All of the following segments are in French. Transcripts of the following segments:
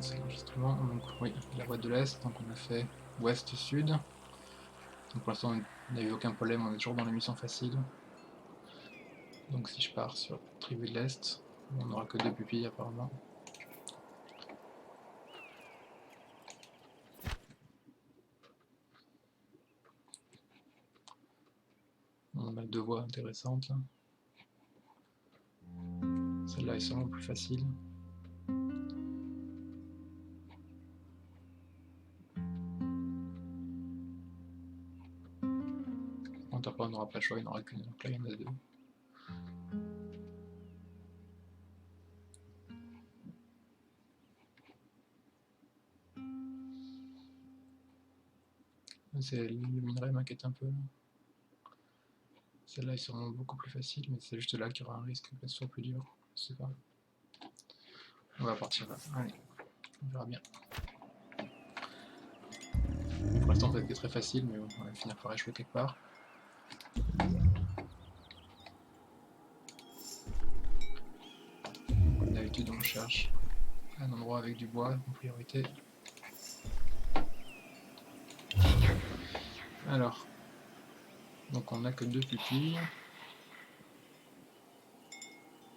commencer l'enregistrement. Donc oui, la voie de l'Est, donc on a fait Ouest-Sud. Donc pour l'instant on n'a eu aucun problème, on est toujours dans les missions faciles. Donc si je pars sur Tribu de l'Est, on n'aura que 2 pupilles apparemment. On a 2 voies intéressantes là. Celle-là est sûrement plus facile. Après on n'aura pas le choix, il n'y en aura qu'une, donc là il y en a 2. C'est le minerai m'inquiète un peu. Celle-là est sûrement beaucoup plus facile, mais c'est juste là qu'il y aura un risque qu'elle soit plus dure. Je sais pas. On va partir là. Allez, on verra bien. Pour l'instant, ça a été très facile, mais on va finir par échouer quelque part. Comme d'habitude, on cherche un endroit avec du bois en priorité. Alors, donc on n'a que 2 pupilles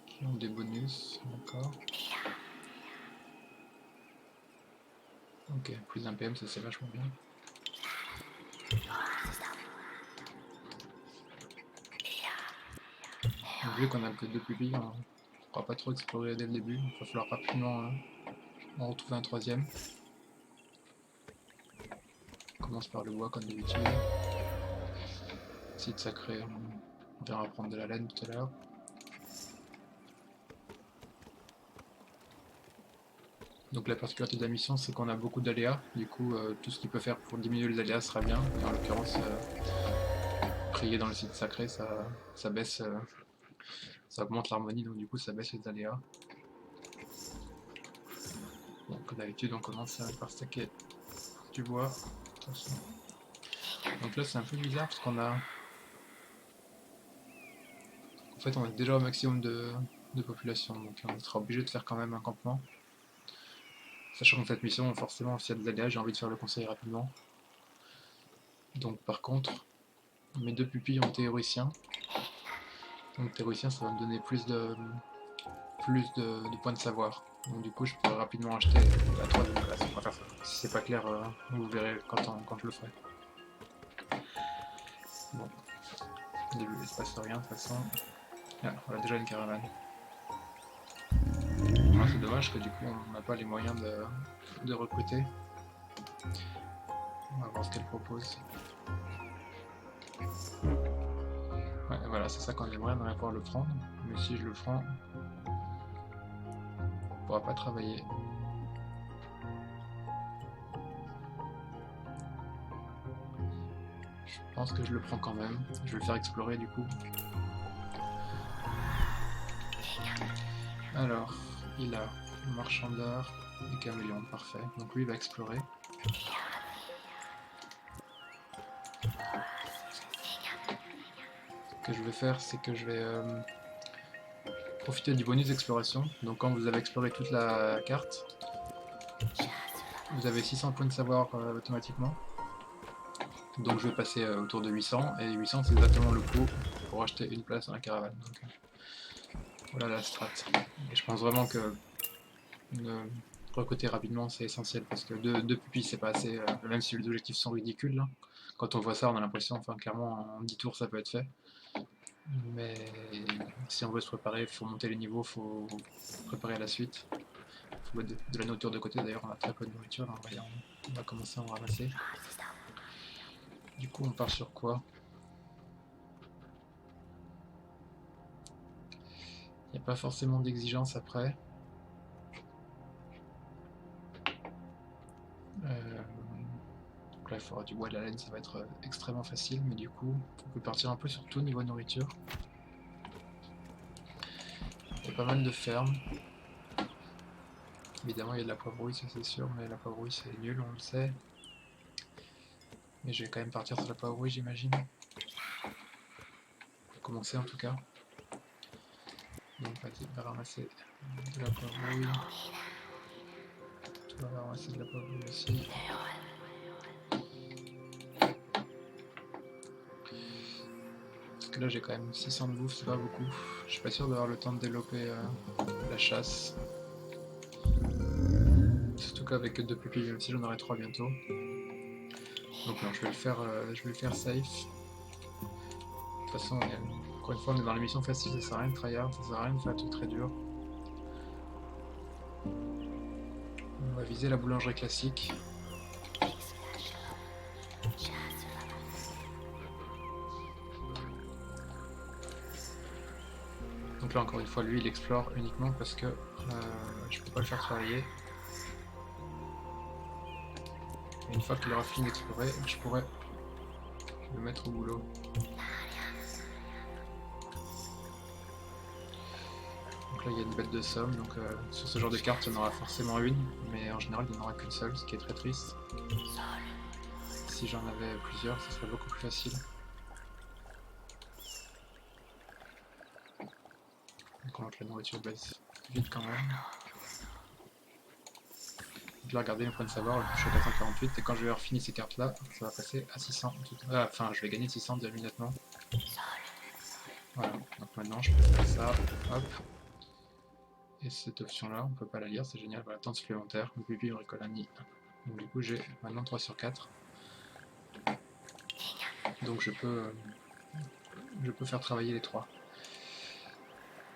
qui ont des bonus, d'accord. Ok, plus un PM, ça c'est vachement bien. Donc, vu qu'on n'a que 2 pupilles, on ne pourra pas trop explorer dès le début. Il va falloir rapidement en retrouver un troisième. On commence par le bois comme d'habitude. Site sacré, on verra prendre de la laine tout à l'heure. Donc la particularité de la mission, c'est qu'on a beaucoup d'aléas. Du coup, tout ce qu'il peut faire pour diminuer les aléas sera bien. Et en l'occurrence, prier dans le site sacré, ça baisse, ça augmente l'harmonie, donc du coup ça baisse les aléas. Bon, comme d'habitude, on commence par stacker du bois. Attention. Donc là, c'est un peu bizarre parce qu'on a... En fait, on est déjà au maximum de population, donc on sera obligé de faire quand même un campement. Sachant que cette mission, forcément, s'il y a des aléas, j'ai envie de faire le conseil rapidement. Donc par contre, mes 2 pupilles ont théoricien. Donc théoricien, ça va me donner plus de points de savoir. Donc du coup, je pourrais rapidement acheter la 3e classe. On va faire ça. Si c'est pas clair, vous verrez quand je le ferai. Bon, au début, il se passe rien de toute façon. Ah, voilà déjà une caravane. Ah, c'est dommage que du coup, on n'a pas les moyens de recruter. On va voir ce qu'elle propose. Ouais, voilà, c'est ça qu'on aimerait, on va pouvoir le prendre. Mais si je le prends, on ne pourra pas travailler. Je pense que je le prends quand même. Je vais le faire explorer du coup. Alors, il a marchand d'art et caméléon, parfait. Donc lui il va explorer. Ce que je vais faire, c'est que je vais profiter du bonus d'exploration. Donc quand vous avez exploré toute la carte, vous avez 600 points de savoir automatiquement. Donc je vais passer autour de 800, et 800 c'est exactement le coup pour acheter une place dans la caravane. Donc, voilà la strat. Et je pense vraiment que recruter rapidement c'est essentiel, parce que 2 pupilles c'est pas assez, même si les objectifs sont ridicules. Là. Quand on voit ça on a l'impression, enfin clairement en 10 tours ça peut être fait. Mais si on veut se préparer, il faut monter les niveaux, il faut préparer la suite. Il faut mettre de la nourriture de côté, d'ailleurs on a très peu de nourriture, là, on va commencer à en ramasser. Du coup on part sur quoi? Il n'y a pas forcément d'exigence après. Donc là il faudra du bois, de la laine, ça va être extrêmement facile, mais du coup on peut partir un peu sur tout niveau nourriture. Il y a pas mal de fermes. Évidemment il y a de la poivrouille, ça c'est sûr, mais la poivrouille c'est nul, on le sait. Mais je vais quand même partir sur la poivrouille j'imagine. Pour commencer en tout cas. Donc on va ramasser de la poivrouille. Toi, on va essayer de la pas aussi. Parce que là j'ai quand même 600 de bouffe, c'est pas beaucoup. Je suis pas sûr d'avoir le temps de développer la chasse. Surtout qu'avec 2 pupilles, même si j'en aurai 3 bientôt. Donc non, je vais le faire safe. De toute façon, encore une fois, on est dans la mission facile, ça sert à rien de tryhard, ça sert à rien de faire un truc très dur. On va viser la boulangerie classique. Donc là, encore une fois, lui, il explore uniquement parce que je peux pas le faire travailler. Et une fois qu'il aura fini d'explorer, je pourrais le mettre au boulot. Donc là, il y a une bête de somme, donc sur ce genre de carte, il y en aura forcément une, mais en général, il n'y en aura qu'une seule, ce qui est très triste. Si j'en avais plusieurs, ce serait beaucoup plus facile. Donc on voit que la nourriture baisse vite quand même. Je vais regarder mes points de savoir, je suis à 448, et quand je vais avoir fini ces cartes-là, ça va passer à 600. Enfin, je vais gagner 600 immédiatement. Voilà, donc maintenant je peux faire ça, hop. Et cette option-là, on peut pas la lire, c'est génial, voilà, temps supplémentaire, le pupille bricolani. Donc du coup j'ai maintenant 3 sur 4. Donc je peux faire travailler les 3.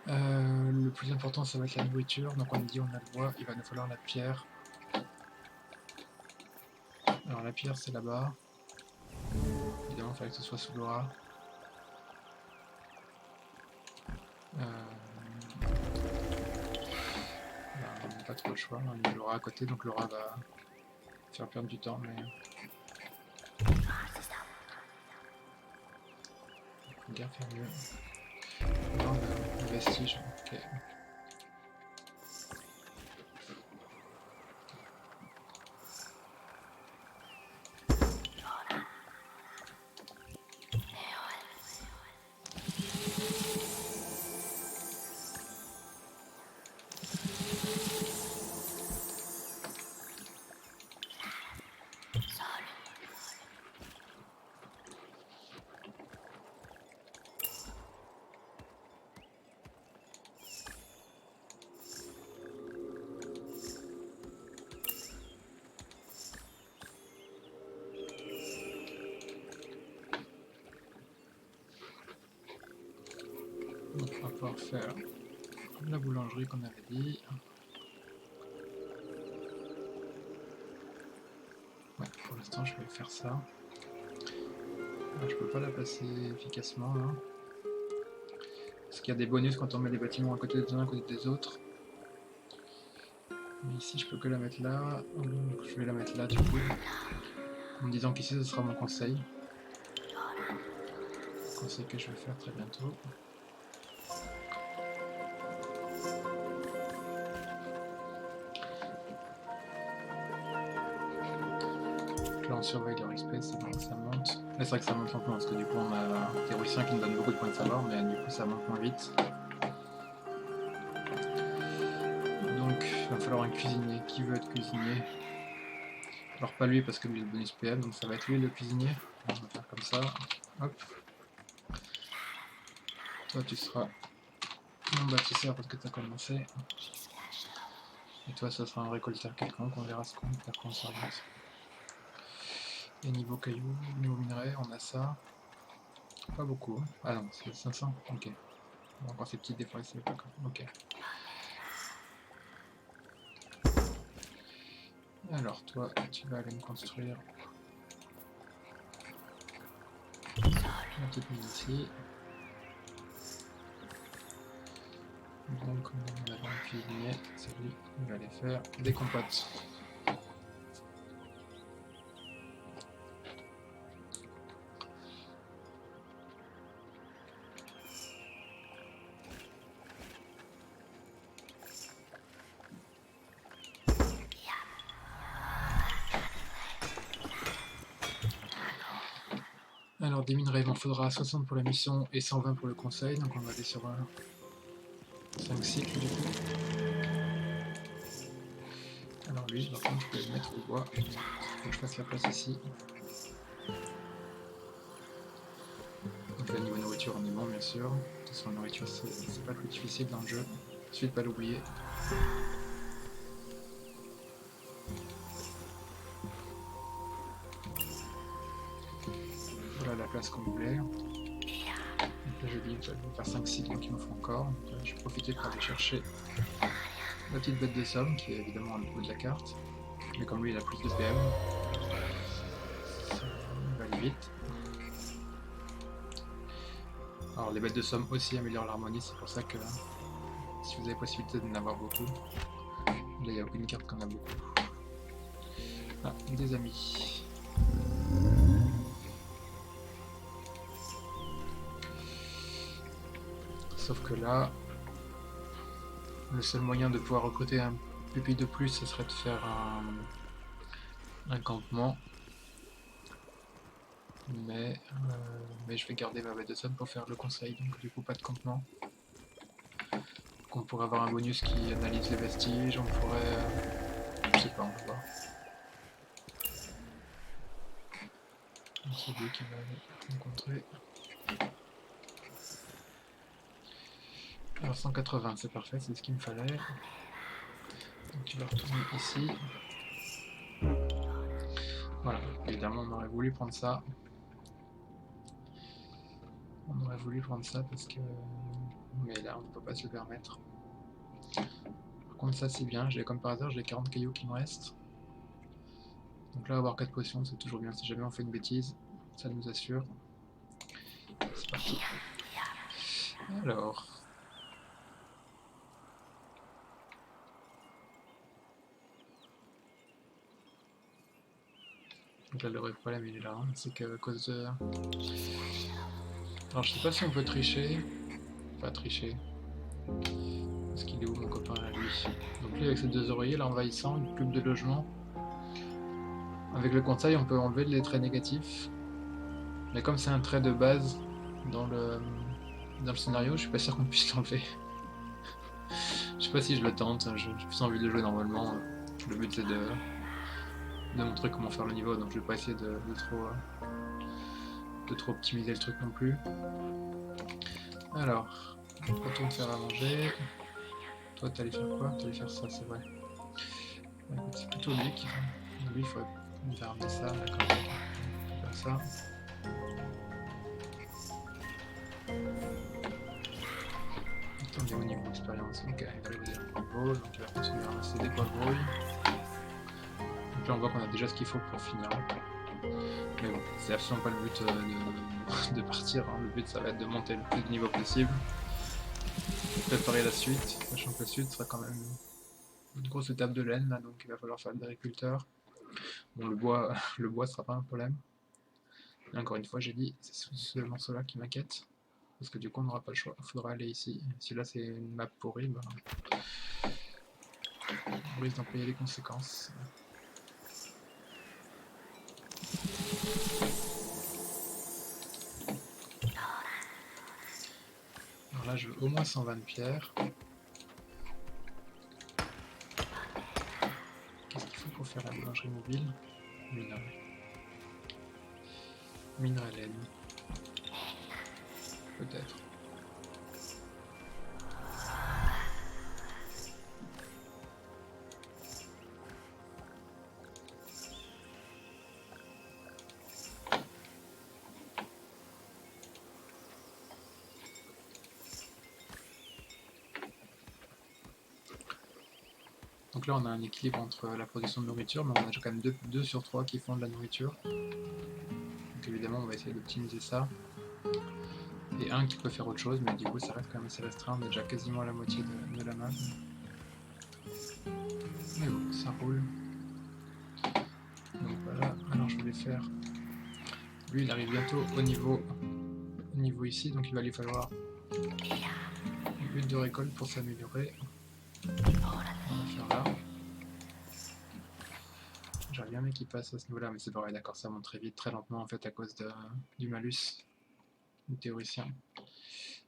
Le plus important ça va être la nourriture, donc on dit on a le bois, il va nous falloir la pierre. Alors la pierre c'est là-bas. Évidemment il fallait que ce soit sous l'aura. On n'a pas trop le choix, on a l'aura à côté, donc l'aura va faire perdre du temps, mais... On peut bien faire mieux. Non, le vestige, ok. Donc on va pouvoir faire la boulangerie qu'on avait dit. Ouais, pour l'instant je vais faire ça. Alors, je peux pas la passer efficacement là. Parce qu'il y a des bonus quand on met des bâtiments à côté des uns à côté des autres. Mais ici je peux que la mettre là. Donc je vais la mettre là du coup. En me disant qu'ici ce sera mon conseil. Conseil que je vais faire très bientôt. Là on surveille leur XP, c'est bon, ça monte. Là c'est vrai que ça monte lentement parce que du coup on a un théoricien qui nous donne beaucoup de points de savoir, mais du coup ça monte moins vite. Donc il va falloir un cuisinier. Qui veut être cuisinier? Alors pas lui parce que lui il a le bonus PM, donc ça va être lui le cuisinier. On va faire comme ça. Hop. Toi tu seras mon bâtisseur parce que tu as commencé. Et toi ça sera un récolteur quelconque, on verra ce qu'on peut faire concernant. Et niveau cailloux, niveau minerai, on a ça. Pas beaucoup. Ah non, c'est 500. Ok. Bon, quand c'est petit, des fois c'est pas comme. Ok. Alors toi, tu vas aller me construire la petite mise ici. Donc on a un cuisinier, c'est lui qui va aller faire des compotes. Alors des minerais, il m'en faudra 60 pour la mission et 120 pour le conseil, donc on va aller sur 5 cycles du coup. Alors lui. Par contre, je peux le mettre au bois. Faut que je fasse la place ici. Donc là, niveau nourriture, on est bon, bien sûr. De toute façon, la nourriture, c'est pas le plus difficile dans le jeu. Ensuite, pas l'oublier. Voilà la place qu'on voulait. Donc là, je dis, je vais faire 5 cycles, donc il me faut encore. Donc là, je vais profiter pour aller chercher la petite bête de somme, qui est évidemment à l'autre bout de la carte. Mais comme lui, il a plus de PM, il va aller vite. Alors, les bêtes de somme aussi améliorent l'harmonie, c'est pour ça que si vous avez possibilité d'en avoir beaucoup, là, il n'y a aucune carte qu'on a beaucoup. Ah, des amis. Sauf que là, le seul moyen de pouvoir recruter un pupille de plus, ce serait de faire un campement. Mais je vais garder ma bête de somme pour faire le conseil, donc du coup pas de campement. Donc on pourrait avoir un bonus qui analyse les vestiges, on pourrait... je sais pas, on va voir. C'est lui qui va rencontrer. Alors 180, c'est parfait, c'est ce qu'il me fallait. Donc tu vas retourner ici. Voilà, évidemment on aurait voulu prendre ça. On aurait voulu prendre ça parce que... mais là on ne peut pas se le permettre. Par contre ça c'est bien, j'ai comme par hasard j'ai 40 cailloux qui me restent. Donc là avoir 4 potions c'est toujours bien, si jamais on fait une bêtise, ça nous assure. C'est parti. Alors... donc là le vrai problème il est là, hein. C'est qu'à cause de... alors je sais pas si on peut tricher. Pas tricher. Parce qu'il est où mon copain là, lui? Donc lui avec ses 2 oreillers là envahissant, une pub de logement. Avec le conseil on peut enlever les traits négatifs. Mais comme c'est un trait de base dans le scénario, je suis pas sûr qu'on puisse l'enlever. Je sais pas si je le tente, j'ai plus envie de jouer normalement. Le but c'est de montrer comment faire le niveau, donc je vais pas essayer de trop optimiser le truc non plus. Alors, retourne faire à manger. Toi t'allais faire quoi? T'allais faire ça, c'est vrai. Bah, écoute, c'est plutôt lui qui fait. Lui il faudrait ramener ça, d'accord. Faire ça. Attendez au niveau expérience, ok, il va aller au niveau, donc il va continuer à ramasser des poivrouilles. Donc là on voit qu'on a déjà ce qu'il faut pour finir. Mais bon, c'est absolument pas le but de partir, hein. Le but ça va être de monter le plus de niveau possible. Préparer la suite, sachant que la suite sera quand même une grosse étape de laine là, donc il va falloir faire de l'agriculteur. Bon le bois le bois sera pas un problème. Et encore une fois j'ai dit, c'est ce morceau là qui m'inquiète. Parce que du coup on n'aura pas le choix, il faudra aller ici. Si là c'est une map pourrie, bah, on risque d'en payer les conséquences. Alors là je veux au moins 120 de pierres. Qu'est-ce qu'il faut pour faire la boulangerie mobile? Minerai. Minerai laine. Peut-être. Donc là on a un équilibre entre la production de nourriture, mais on a déjà quand même 2 sur 3 qui font de la nourriture. Donc évidemment on va essayer d'optimiser ça. Et un qui peut faire autre chose, mais du coup ça reste quand même assez restreint, on est déjà quasiment à la moitié de la map. Mais bon, ça roule. Donc voilà, alors je voulais faire... lui il arrive bientôt au niveau ici, donc il va lui falloir une butte de récolte pour s'améliorer. On va faire là. J'aurais bien aimé qu'il passe à ce niveau-là, mais c'est pareil, d'accord, ça monte très vite, très lentement en fait à cause du malus du théoricien.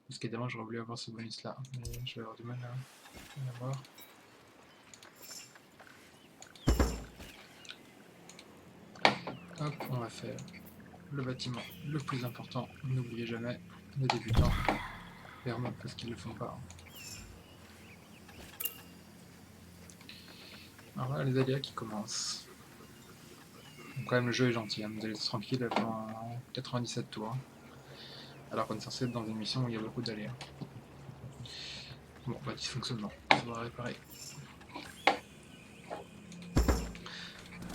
Parce qu'évidemment j'aurais voulu avoir ce bonus-là, mais je vais avoir du mal à l'avoir. Hop, on va faire le bâtiment le plus important. N'oubliez jamais, les débutants, les remarques parce qu'ils ne le font pas. Alors voilà les aléas qui commencent. Donc quand même le jeu est gentil, hein. Vous allez être tranquille pendant 97 tours. Alors qu'on est censé être dans une mission où il y a beaucoup d'aléas. Bon, bah dysfonctionnement, on va réparer.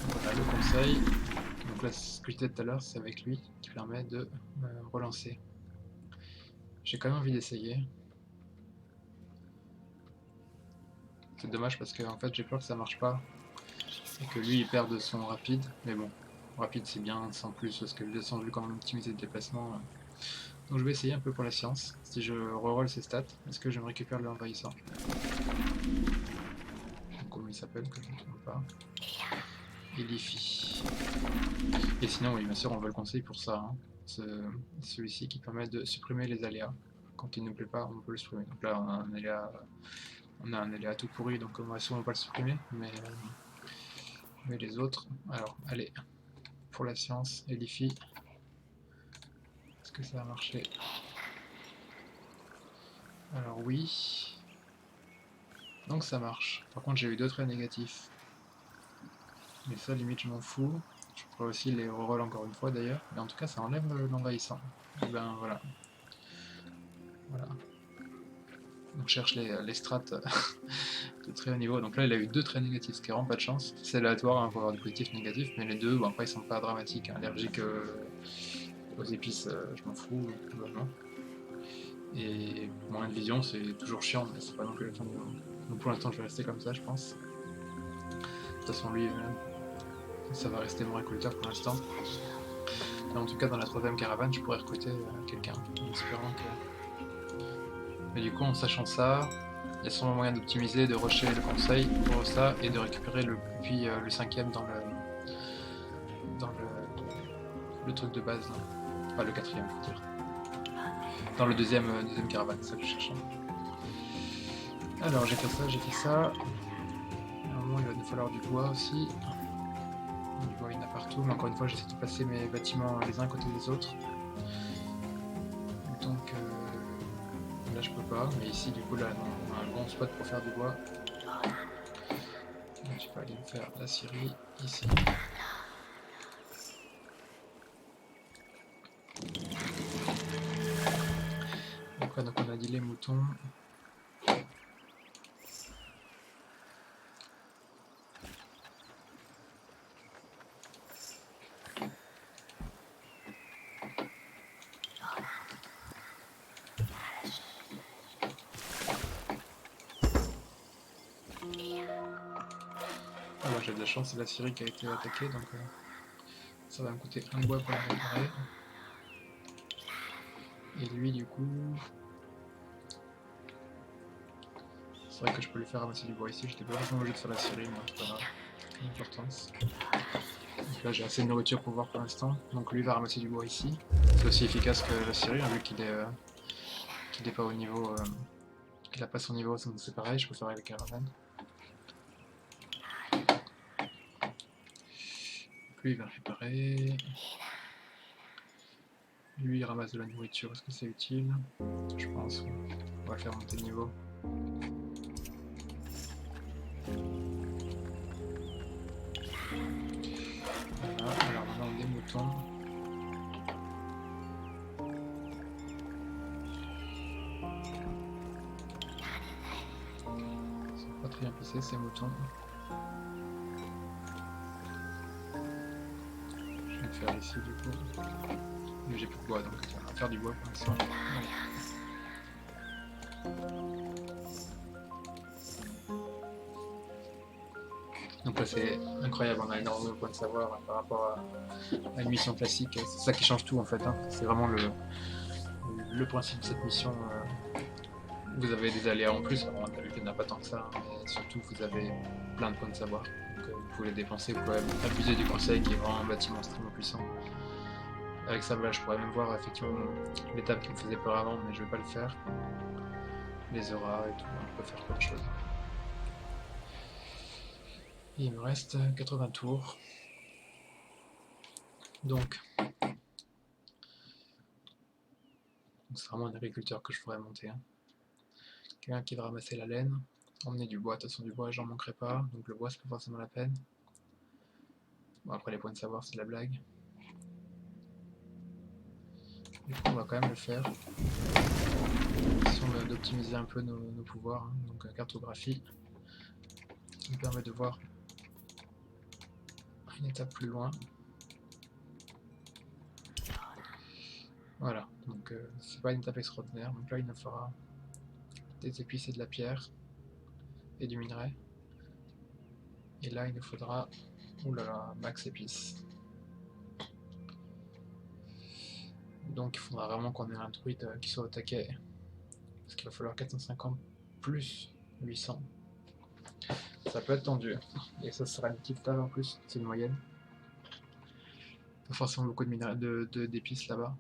Voilà le conseil. Donc là, ce que je disais tout à l'heure, c'est avec lui qui permet de relancer. J'ai quand même envie d'essayer. C'est dommage parce que en fait j'ai peur que ça marche pas et que lui il perde son rapide. Mais bon, rapide c'est bien sans plus parce que j'ai vu quand même optimiser le déplacement. Donc je vais essayer un peu pour la science. Si je reroll ses stats, est-ce que je me récupère le envahissant? Comment il s'appelle que je ne trouve pas. Elifi. Et sinon, oui, bien sûr, on veut le conseil pour ça. Hein. Celui-ci qui permet de supprimer les aléas. Quand il ne nous plaît pas, on peut le supprimer. Donc là, on a un aléa tout pourri, donc on va sûrement pas le supprimer. Mais les autres, alors, allez, pour la science, Elifi. Est-ce que ça a marché? Alors oui. Donc ça marche. Par contre, j'ai eu deux traits négatifs. Mais ça, limite, je m'en fous. Je pourrais aussi les reroll encore une fois d'ailleurs. Mais en tout cas, ça enlève l'envahissant. Et ben voilà. Voilà. Donc je cherche les strats de très haut niveau. Donc là, il a eu deux traits négatifs, ce qui est vraiment pas de chance. C'est aléatoire, hein, pour avoir du positif, négatif, mais les deux, bon, après, ils sont pas dramatiques. Hein. Allergique aux épices, je m'en fous, globalement. Et moyen de vision, c'est toujours chiant, mais c'est pas non plus la fin du monde. Donc pour l'instant, je vais rester comme ça, je pense. De toute façon, lui, ça va rester mon récolteur pour l'instant. Mais en tout cas, dans la troisième caravane, je pourrais recruter quelqu'un, en espérant que... Mais du coup, en sachant ça, il y a sûrement moyen d'optimiser, de rusher le conseil pour ça, et de récupérer le cinquième dans le truc de base. Là. Enfin, le quatrième, faut dire. Dans le deuxième caravane, c'est ça que je cherchais. Alors, j'ai fait ça, j'ai fait ça. Normalement, il va nous falloir du bois aussi. Du bois, il y en a partout, mais encore une fois, j'essaie de placer mes bâtiments les uns à côté des autres. Donc là, je peux pas, mais ici, du coup, là, on a un bon spot pour faire du bois. Donc, je peux aller me faire la scierie ici. Après, donc on a dit les moutons. Alors j'ai de la chance, c'est la Syrie qui a été attaquée, donc ça va me coûter un bois pour la réparer. Et lui du coup... C'est vrai que je peux lui faire ramasser du bois ici, j'étais pas vraiment obligé de faire la Syrie, mais c'est pas grave, l'importance. Donc là j'ai assez de nourriture pour voir pour l'instant, donc lui va ramasser du bois ici. C'est aussi efficace que la Syrie, hein, vu qu'il est pas au niveau... qu'il a pas son niveau, donc c'est pareil, je peux faire avec la caravane. Lui il va réparer. Lui il ramasse de la nourriture, est-ce que c'est utile? Je pense, oui. On va faire monter le niveau. Voilà, alors maintenant des moutons. Ils sont pas très bien placés ces moutons. Je vais le faire ici du coup. Mais j'ai plus de bois donc on va faire du bois pour l'instant. Donc là c'est incroyable, on a énormément de points de savoir par rapport à une mission classique. C'est ça qui change tout en fait. Hein. C'est vraiment le principe de cette mission. Vous avez des aléas en plus, alors il n'y en a pas tant que ça, mais surtout vous avez plein de points de savoir. Donc vous pouvez les dépenser, vous pouvez abuser du conseil qui est vraiment un bâtiment extrêmement puissant. Avec ça, voilà, je pourrais même voir effectivement l'étape qui me faisait peur avant, mais je vais pas le faire. Les auras et tout, on peut faire plein de choses. Et il me reste 80 tours. Donc c'est vraiment un agriculteur que je ferais monter. Hein. Quelqu'un qui va ramasser la laine, emmener du bois. De toute façon, du bois, j'en manquerai pas. Donc le bois, c'est pas forcément la peine. Bon, après, les points de savoir, c'est de la blague. Du coup, on va quand même le faire. Question d'optimiser un peu nos pouvoirs. Hein. Donc, cartographie, qui nous permet de voir une étape plus loin. Voilà, donc c'est pas une étape extraordinaire. Donc là, il nous fera des épices et de la pierre et du minerai. Et là, il nous faudra, oulala, max épices. Donc il faudra vraiment qu'on ait un druide qui soit au taquet. Parce qu'il va falloir 450 plus 800. Ça peut être tendu. Et ça sera une petite table en plus, c'est une moyenne. Pas forcément beaucoup de minerais, d'épices là-bas.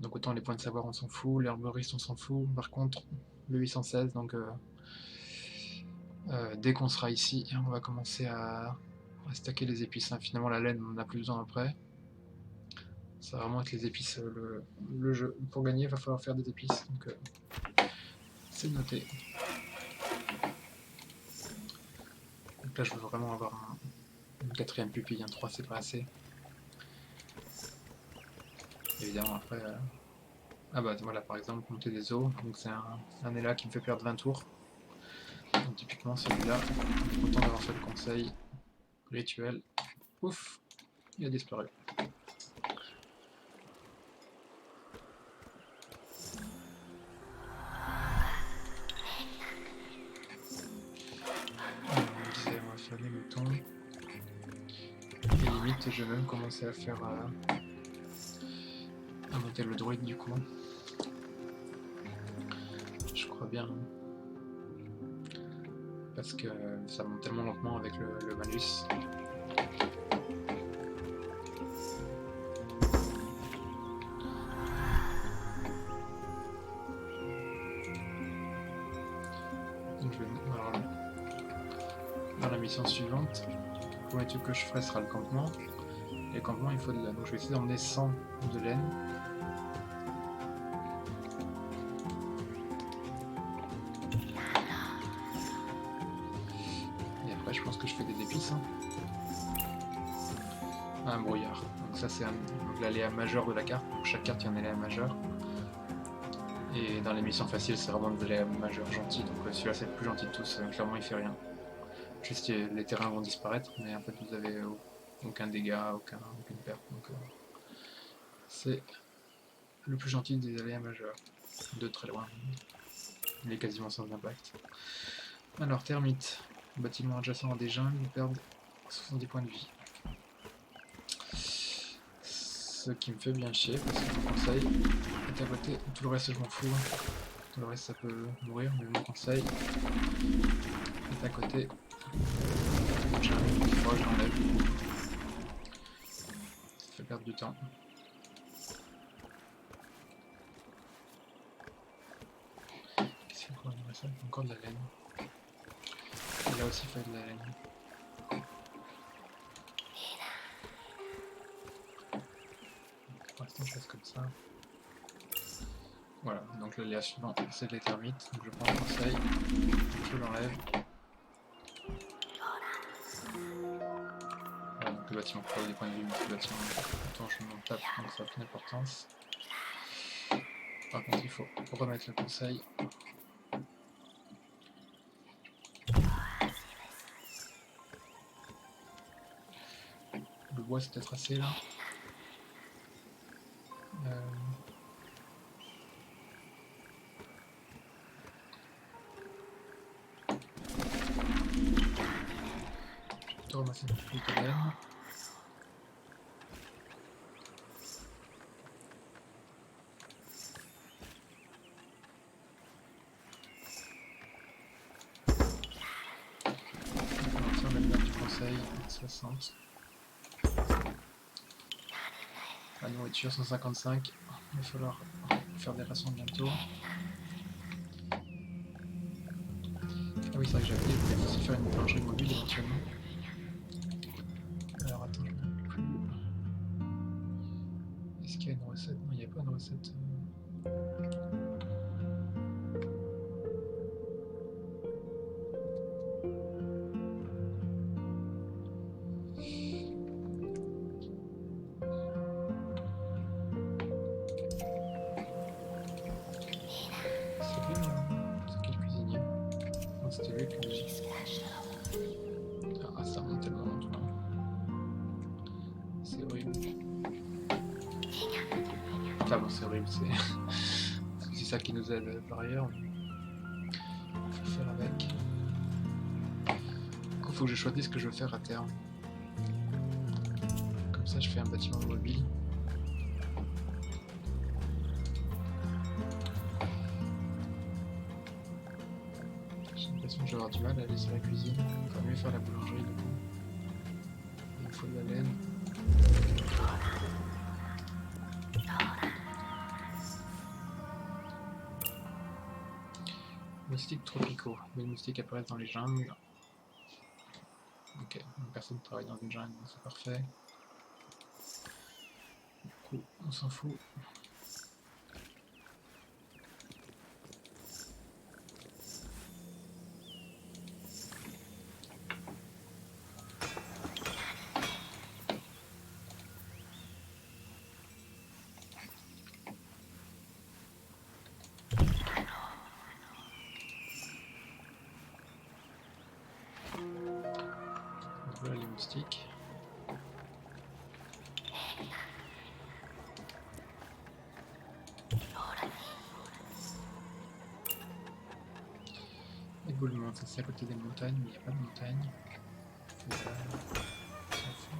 Donc autant les points de savoir on s'en fout, l'herboriste on s'en fout. Par contre, le 816, donc dès qu'on sera ici, on va commencer à stacker les épices. Hein. Finalement la laine on en a plus besoin après. Ça va vraiment être les épices le jeu. Pour gagner il va falloir faire des épices. Donc c'est noté. Donc là je veux vraiment avoir une quatrième pupille, 3 c'est pas assez. Évidemment après... Ah bah voilà par exemple monter des eaux, donc c'est un élan qui me fait perdre 20 tours. Donc typiquement celui-là, autant d'avoir fait le conseil rituel, ouf, il a disparu. On disait on va faire les moutons. Et limite je vais même commencer à faire à monter le druide du coup. Je crois bien. Parce que ça monte tellement lentement avec le malus. Donc je vais dans la mission suivante. Le premier truc que je ferai sera le campement. Et le campement il faut de la... Donc je vais essayer d'emmener 100 de laine. Et après je pense que je fais des épices. Hein. Un brouillard. Donc ça c'est l'aléa majeur de la carte. Pour chaque carte il y a un aléa majeur. Et dans les missions faciles c'est vraiment de l'aléa majeur gentil. Donc celui-là c'est le plus gentil de tous. Clairement il fait rien. Juste les terrains vont disparaître, mais en fait vous avez aucun dégât, aucune perte. Donc c'est le plus gentil des aléas majeurs. De très loin. Il est quasiment sans impact. Alors termite. Bâtiment adjacent à des jungles, ils perdent 70 points de vie. Ce qui me fait bien chier parce que mon conseil est à côté. Tout le reste je m'en fous. Tout le reste ça peut mourir, mais mon conseil est à côté. J'arrive, je l'enlève. Ça fait perdre du temps. Qu'est-ce qu'il faut ça? Encore de la laine. Il a aussi fait de la laine. Pour l'instant je reste comme ça. Voilà, donc le lien suivant c'est les termites. Donc je prends le conseil, je l'enlève. Voilà, donc le bâtiment prend des points de vue, mais le bâtiment autant je m'en tape, donc ça a aucune importance. Par contre il faut remettre le conseil. Le bois c'est peut-être assez là. Je vais ramasser un peu de laine. On va mettre du conseil 60. La nourriture 155. Il va falloir faire des rations bientôt. Ah oui, c'est vrai que j'avais dit, je voulais aussi faire une boulangerie mobile éventuellement. Alors attends, je ne sais plus. recette, non, il n'y a pas de recette. C'est quel cuisinier? Non, c'était lui le cuisinier. Ah, ça remonte tellement longtemps. C'est horrible. Enfin bon, c'est horrible, c'est ça qui nous aide par ailleurs. Il faut faire avec. Il faut que je choisisse ce que je veux faire à terme. Comme ça, je fais un bâtiment mobile. J'ai l'impression que je vais avoir du mal à aller sur la cuisine. Il va mieux faire la boulangerie du coup. Il me faut de la laine. Moustiques tropicaux. Les moustiques apparaissent dans les jungles. Ok, personne ne travaille dans une jungle, donc c'est parfait. Du coup, on s'en fout. Voilà les moustiques. Éboulement, ça c'est à côté des montagnes, mais il n'y a pas de montagne. Voilà. On s'en fout.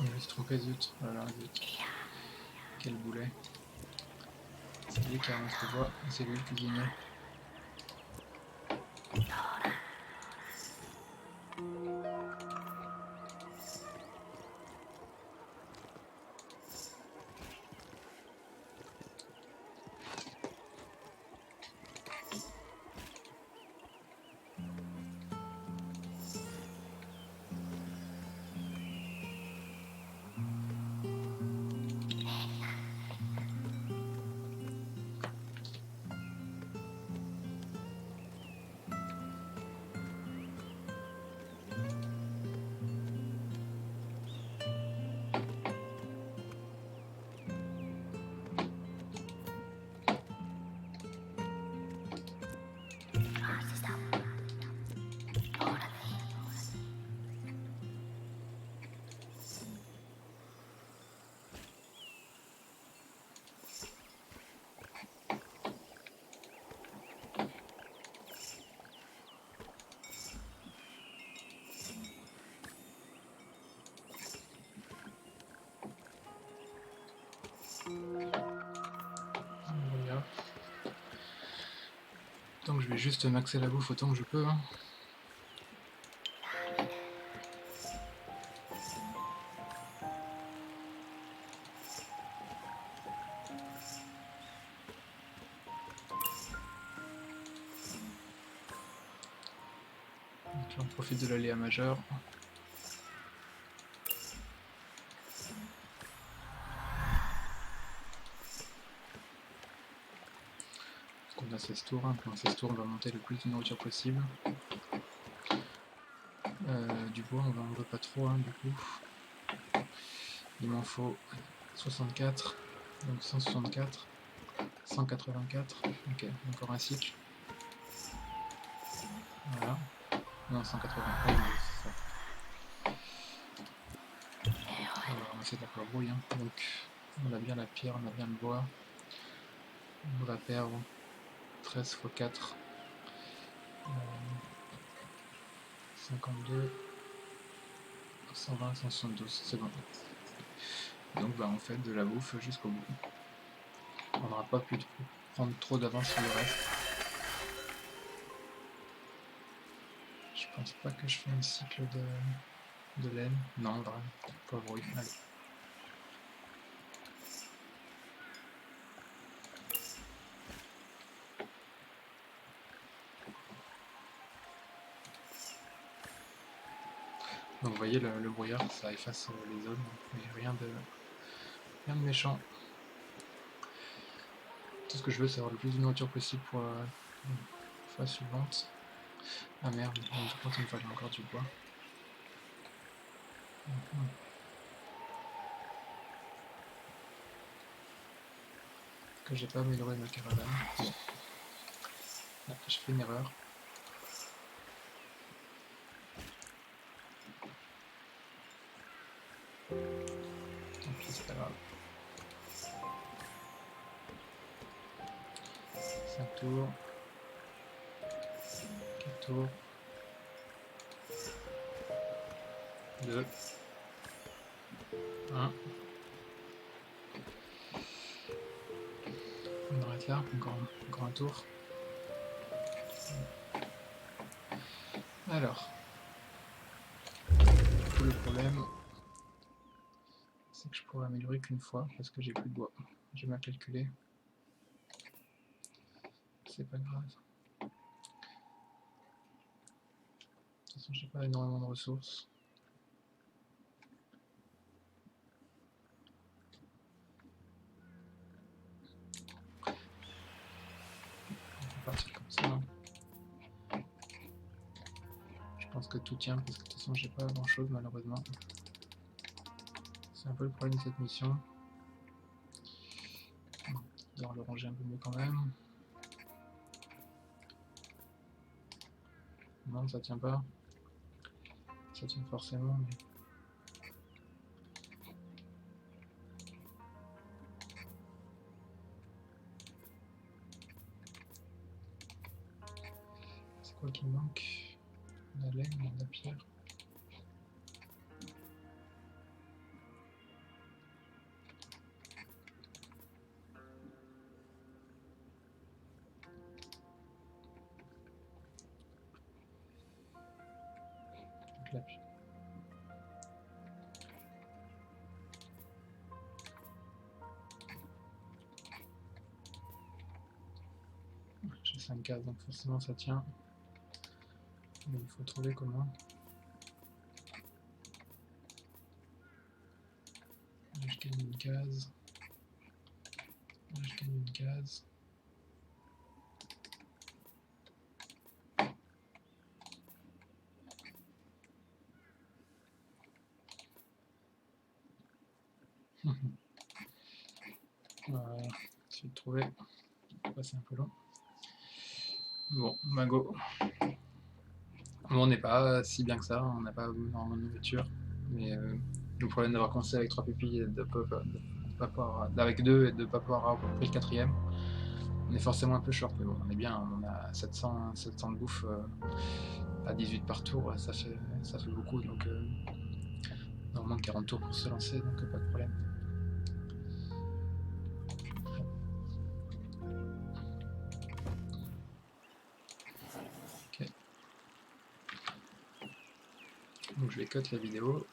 Je me suis trompé, zut. Voilà, zut. Quel boulet. C'est lui qui avance le bois, et c'est lui le cuisinier. Voilà. Donc je vais juste maxer la bouffe autant que je peux. Hein. J'en profite de l'aléa majeur. On a 16 tours, hein. Pendant 16 tours on va monter le plus de nourriture possible. Du bois on ne veut pas trop hein, du coup. Il m'en faut 64, donc 164, 184, ok, encore un cycle. Voilà. Non, 180, oui, c'est ça. On va ramasser de la carbouille, hein. Donc on a bien la pierre, on a bien le bois. On va perdre 13 x 4. 52. 120, 172, c'est bon. Donc bah on fait de la bouffe jusqu'au bout. On n'aura pas pu prendre trop d'avance sur le reste. Je pense pas que je fais un cycle de laine. Non, vraiment, pas bruit. Allez. Donc vous voyez le brouillard, ça efface les zones, mais rien de méchant. Tout ce que je veux, c'est avoir le plus de nourriture possible pour la fois suivante. Ah merde, je crois qu'il me fallait encore du bois. Que j'ai pas amélioré ma caravane. Bon. Ah, j'ai fait une erreur. Tant pis, c'est pas grave. 5 tours. 4 tours. 2. 1. On arrête là, encore un tour. Alors. Le problème, c'est que je pourrais améliorer qu'une fois parce que j'ai plus de bois. J'ai mal calculé. C'est pas grave. De toute façon, j'ai pas énormément de ressources. On va partir comme ça. Je pense que tout tient parce que de toute façon, j'ai pas grand chose malheureusement. C'est un peu le problème de cette mission. Je dois le ranger un peu mieux quand même. Non, ça tient pas. Ça tient forcément, mais... C'est quoi qui me manque? La laine, la pierre. La pierre. J'ai 5 cases, donc forcément ça tient. Mais il faut trouver comment. Là, je gagne une case. Là, je gagne une case. Voilà, j'ai trouvé. C'est un peu long. Bon, Mago. Bon, on n'est pas si bien que ça, on n'a pas énormément de nourriture. Mais le problème d'avoir commencé avec 3 pupilles et de pas pouvoir, avec 2 et de ne pas pouvoir avoir pris le 4ème, on est forcément un peu short. Mais bon, on est bien, on a 700 de bouffe à 18 par tour, ça fait beaucoup. Donc, normalement 40 tours pour se lancer, donc pas de problème. Ok. Donc je vais cut la vidéo.